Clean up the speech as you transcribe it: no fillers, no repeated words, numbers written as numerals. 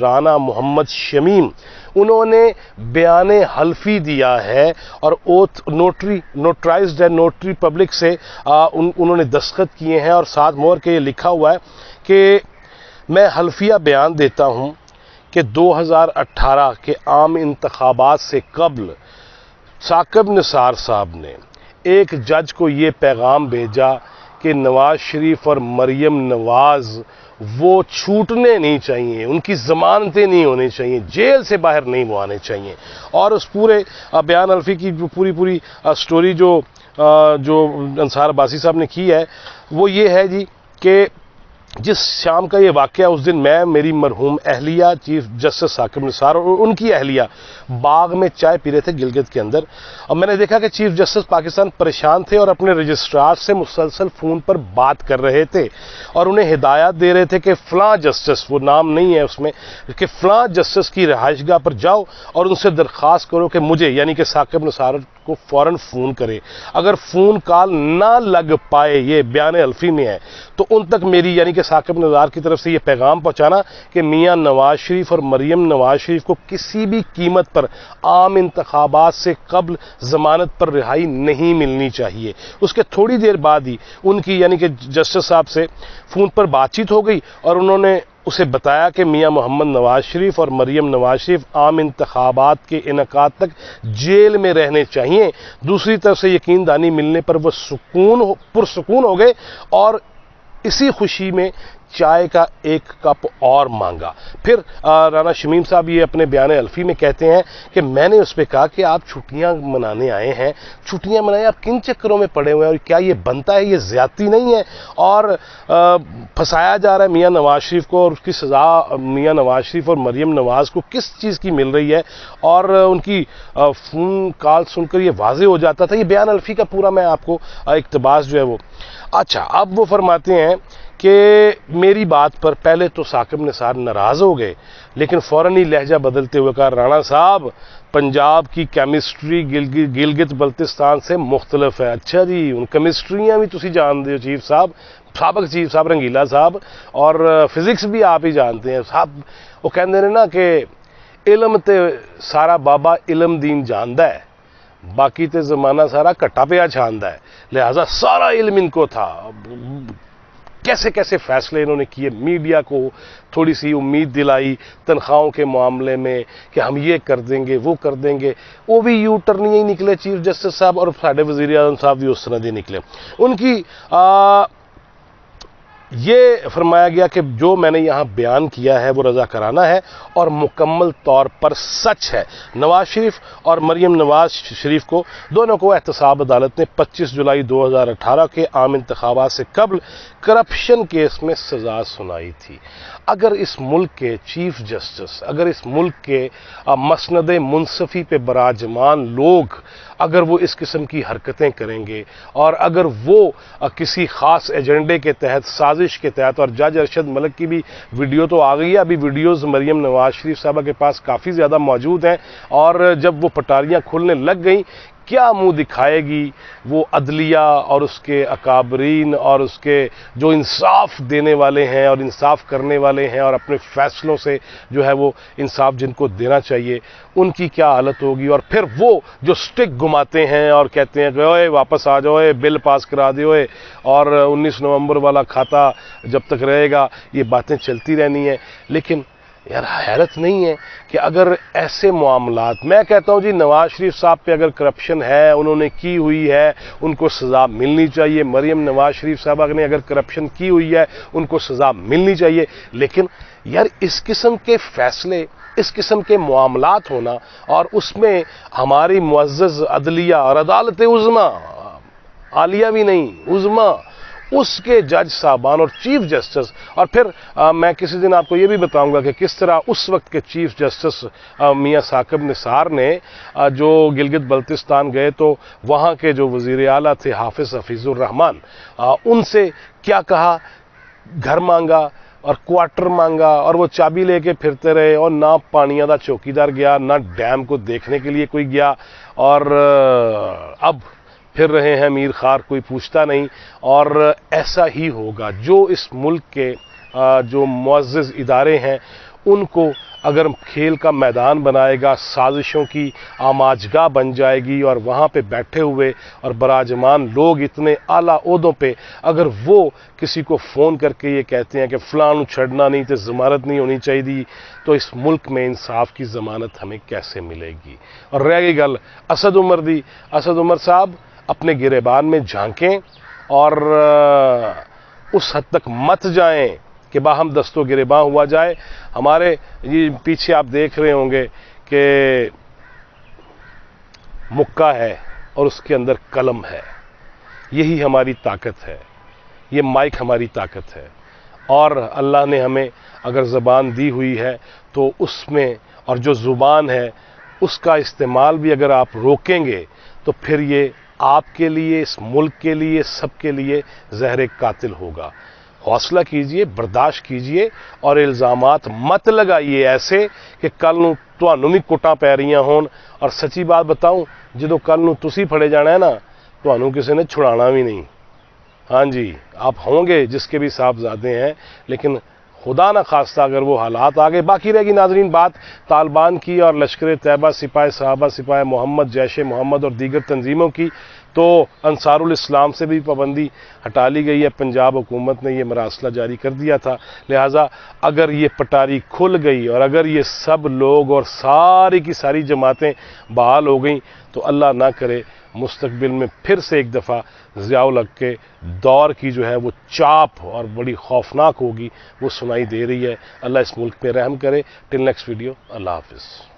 رانا محمد شمیم، انہوں نے بیان حلفی دیا ہے اور اوتھ نوٹرائزڈ ہے، نوٹری پبلک سے انہوں نے دستخط کیے ہیں اور ساتھ مہر کے یہ لکھا ہوا ہے کہ میں حلفیہ بیان دیتا ہوں کہ 2018 کے عام انتخابات سے قبل ثاقب نثار صاحب نے ایک جج کو یہ پیغام بھیجا کہ نواز شریف اور مریم نواز وہ چھوٹنے نہیں چاہیے، ان کی ضمانتیں نہیں ہونی چاہیے، جیل سے باہر نہیں وہ آنے چاہیے۔ اور اس پورے بیان حلفی کی پوری سٹوری جو انصار عباسی صاحب نے کی ہے وہ یہ ہے جی کہ جس شام کا یہ واقعہ، اس دن میں، میری مرحوم اہلیہ چیف جسٹس ثاقب نثار اور ان کی اہلیہ باغ میں چائے پی رہے تھے گلگت کے اندر، اور میں نے دیکھا کہ چیف جسٹس پاکستان پریشان تھے اور اپنے رجسٹرار سے مسلسل فون پر بات کر رہے تھے اور انہیں ہدایات دے رہے تھے کہ فلاں جسٹس، وہ نام نہیں ہے اس میں، کہ فلاں جسٹس کی رہائش گاہ پر جاؤ اور ان سے درخواست کرو کہ مجھے یعنی کہ ثاقب نثار کو فوراً فون کرے، اگر فون کال نہ لگ پائے، یہ بیان حلفی میں ہے، تو ان تک میری یعنی کہ ثاقب نثار کی طرف سے یہ پیغام پہنچانا کہ میاں نواز شریف اور مریم نواز شریف کو کسی بھی قیمت پر عام انتخابات سے قبل ضمانت پر رہائی نہیں ملنی چاہیے۔ اس کے تھوڑی دیر بعد ہی ان کی یعنی کہ جسٹس صاحب سے فون پر بات چیت ہو گئی اور انہوں نے اسے بتایا کہ میاں محمد نواز شریف اور مریم نواز شریف عام انتخابات کے انعقاد تک جیل میں رہنے چاہیے۔ دوسری طرف سے یقین دہانی ملنے پر وہ پرسکون ہو گئے اور اسی خوشی میں چائے کا ایک کپ اور مانگا۔ پھر رانا شمیم صاحب یہ اپنے بیان حلفی میں کہتے ہیں کہ میں نے اس پہ کہا کہ آپ چھٹیاں منانے آئے ہیں، چھٹیاں منائیں، آپ کن چکروں میں پڑے ہوئے ہیں اور کیا یہ بنتا ہے، یہ زیادتی نہیں ہے؟ اور پھنسایا جا رہا ہے میاں نواز شریف کو اور اس کی سزا میاں نواز شریف اور مریم نواز کو کس چیز کی مل رہی ہے، اور ان کی فون کال سن کر یہ واضح ہو جاتا تھا۔ یہ بیان حلفی کا پورا میں آپ کو اقتباس جو ہے وہ اچھا، اب وہ فرماتے ہیں کہ میری بات پر پہلے تو ثاقب نثار ناراض ہو گئے، لیکن فوراً ہی لہجہ بدلتے ہوئے کہا رانا صاحب پنجاب کی کیمسٹری گلگت بلتستان سے مختلف ہے۔ اچھا جی، ان کیمسٹریاں بھی تسی جانتے ہو چیف صاحب، سابق چیف صاحب رنگیلا صاحب، اور فزکس بھی آپ ہی جانتے ہیں صاحب۔ وہ کہندے نے نا کہ علم تے سارا بابا علم دین جاندا ہے، باقی تے زمانہ سارا کٹا پیا چھاندا ہے، لہذا سارا علم ان کو تھا۔ کیسے کیسے فیصلے انہوں نے کیے، میڈیا کو تھوڑی سی امید دلائی تنخواہوں کے معاملے میں کہ ہم یہ کر دیں گے وہ کر دیں گے، وہ بھی یو ٹرن ہی نکلے چیف جسٹس صاحب، اور ساڈے وزیر اعظم صاحب بھی اس طرح دے نکلے۔ ان کی یہ فرمایا گیا کہ جو میں نے یہاں بیان کیا ہے وہ رضاکارانہ ہے اور مکمل طور پر سچ ہے۔ نواز شریف اور مریم نواز شریف کو دونوں کو احتساب عدالت نے 25 جولائی 2018 کے عام انتخابات سے قبل کرپشن کیس میں سزا سنائی تھی۔ اگر اس ملک کے چیف جسٹس، اگر اس ملک کے مسند منصفی پہ براجمان لوگ اگر وہ اس قسم کی حرکتیں کریں گے اور اگر وہ کسی خاص ایجنڈے کے تحت، سازش کے تحت، اور جج ارشد ملک کی بھی ویڈیو تو آ گئی ہے، ابھی ویڈیوز مریم نواز شریف صاحبہ کے پاس کافی زیادہ موجود ہیں، اور جب وہ پٹاریاں کھلنے لگ گئیں کیا منہ دکھائے گی وہ عدلیہ اور اس کے اکابرین اور اس کے جو انصاف دینے والے ہیں اور انصاف کرنے والے ہیں اور اپنے فیصلوں سے جو ہے وہ انصاف جن کو دینا چاہیے، ان کی کیا حالت ہوگی۔ اور پھر وہ جو سٹک گھماتے ہیں اور کہتے ہیں کہ اوئے واپس آ جاؤ، بل پاس کرا دے، اور 19 نومبر والا کھاتا جب تک رہے گا، یہ باتیں چلتی رہنی ہیں۔ لیکن یار حیرت نہیں ہے کہ اگر ایسے معاملات، میں کہتا ہوں جی نواز شریف صاحب پہ اگر کرپشن ہے، انہوں نے کی ہوئی ہے، ان کو سزا ملنی چاہیے۔ مریم نواز شریف صاحبہ نے اگر کرپشن کی ہوئی ہے، ان کو سزا ملنی چاہیے۔ لیکن یار اس قسم کے فیصلے، اس قسم کے معاملات ہونا، اور اس میں ہماری معزز عدلیہ اور عدالت عظمیٰ، عالیہ بھی نہیں عظمیٰ، اس کے جج صاحبان اور چیف جسٹس، اور پھر میں کسی دن آپ کو یہ بھی بتاؤں گا کہ کس طرح اس وقت کے چیف جسٹس میاں ثاقب نثار نے جو گلگت بلتستان گئے تو وہاں کے جو وزیر اعلیٰ تھے حفیظ الرحمان، ان سے کیا کہا، گھر مانگا اور کوارٹر مانگا، اور وہ چابی لے کے پھرتے رہے، اور نہ پانیاں دا چوکیدار گیا، نہ ڈیم کو دیکھنے کے لیے کوئی گیا، اور اب پھر رہے ہیں میر خار، کوئی پوچھتا نہیں۔ اور ایسا ہی ہوگا جو اس ملک کے جو معزز ادارے ہیں ان کو اگر کھیل کا میدان بنائے گا، سازشوں کی آماجگاہ بن جائے گی، اور وہاں پہ بیٹھے ہوئے اور براجمان لوگ اتنے اعلیٰ عہدوں پہ اگر وہ کسی کو فون کر کے یہ کہتے ہیں کہ فلاں نو چھڑنا نہیں تے ضمانت نہیں ہونی چاہیے، تو اس ملک میں انصاف کی ضمانت ہمیں کیسے ملے گی؟ اور رہ گئی گل اسد عمر دی، اسد عمر صاحب اپنے گریبان میں جھانکیں اور اس حد تک مت جائیں کہ باہم دست و گریباں ہوا جائے۔ ہمارے یہ پیچھے آپ دیکھ رہے ہوں گے کہ مکہ ہے اور اس کے اندر قلم ہے، یہی ہماری طاقت ہے، یہ مائک ہماری طاقت ہے، اور اللہ نے ہمیں اگر زبان دی ہوئی ہے تو اس میں، اور جو زبان ہے اس کا استعمال بھی اگر آپ روکیں گے تو پھر یہ آپ کے لیے، اس ملک کے لیے، سب کے لیے زہر قاتل ہوگا۔ حوصلہ کیجئے، برداشت کیجئے، اور الزامات مت لگائیے ایسے کہ کل نو تہانوں بھی کٹاں پی رہیاں ہون۔ اور سچی بات بتاؤں، جدو کل نو تسی پھڑے جانا ہے نا، تہانوں کسی نے چھڑانا بھی نہیں۔ ہاں جی، آپ ہوں گے جس کے بھی صاحبزادے ہیں، لیکن خدا نہ خواستہ اگر وہ حالات آگے باقی رہے گی۔ ناظرین، بات طالبان کی اور لشکر طیبہ، سپاہ صحابہ، سپاہ محمد، جیش محمد اور دیگر تنظیموں کی، تو انصار الاسلام سے بھی پابندی ہٹا لی گئی ہے۔ پنجاب حکومت نے یہ مراسلہ جاری کر دیا تھا، لہٰذا اگر یہ پٹاری کھل گئی اور اگر یہ سب لوگ اور ساری کی ساری جماعتیں بحال ہو گئیں تو اللہ نہ کرے مستقبل میں پھر سے ایک دفعہ ضیاء الحق کے دور کی جو ہے وہ چاپ اور بڑی خوفناک ہوگی، وہ سنائی دے رہی ہے۔ اللہ اس ملک پہ رحم کرے۔ ٹل نیکسٹ ویڈیو، اللہ حافظ۔